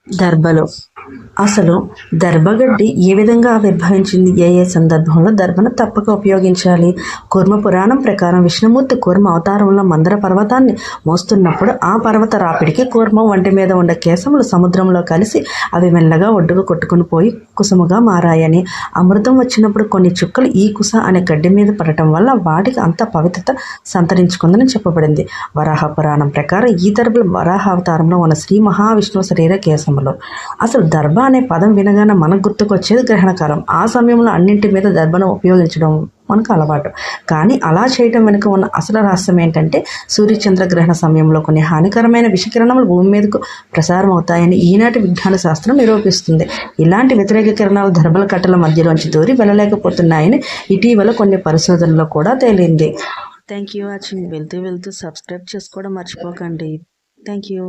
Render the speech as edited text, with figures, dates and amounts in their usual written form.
దర్భలు అసలు దర్భగడ్డి ఏ విధంగా ఆవిర్భవించింది, ఏ ఏ సందర్భంలో దర్భను తప్పక ఉపయోగించాలి? కూర్మ పురాణం ప్రకారం విష్ణుమూర్తి కూర్మ అవతారంలో మందర పర్వతాన్ని మోస్తున్నప్పుడు ఆ పర్వత రాపిడికి కూర్మ వంటి మీద ఉండే కేశములు సముద్రంలో కలిసి అవి మెల్లగా ఒడ్డుకు కొట్టుకుని పోయి కుసుముగా మారాయని, అమృతం వచ్చినప్పుడు కొన్ని చుక్కలు ఈ కుస అనే గడ్డి మీద పడటం వల్ల వాటికి అంత పవిత్రత సంతరించుకుందని చెప్పబడింది. వరాహ పురాణం ప్రకారం ఈ దర్భలు వరాహ అవతారంలో ఉన్న శ్రీ మహావిష్ణువు శరీర కేశములు. అసలు దర్భ అనే పదం వినగానే మనకు గుర్తుకొచ్చేది గ్రహణకాలం. ఆ సమయంలో అన్నింటి మీద దర్భను ఉపయోగించడం మనకు అలవాటు. కానీ అలా చేయటం వెనుక ఉన్న అసలు రహస్యం ఏంటంటే, సూర్యచంద్ర గ్రహణ సమయంలో కొన్ని హానికరమైన విషకిరణాలు భూమి మీదకు ప్రసారం అవుతాయని ఈనాటి విజ్ఞాన శాస్త్రం నిరూపిస్తుంది. ఇలాంటి వ్యతిరేక కిరణాలు దర్భల కట్టల మధ్యలోంచి దూరి వెళ్ళలేకపోతున్నాయని ఇటీవల కొన్ని పరిశోధనలో కూడా తేలింది. Thank you watching. వెళ్తూ సబ్స్క్రైబ్ చేసుకోవడం మర్చిపోకండి. Thank you.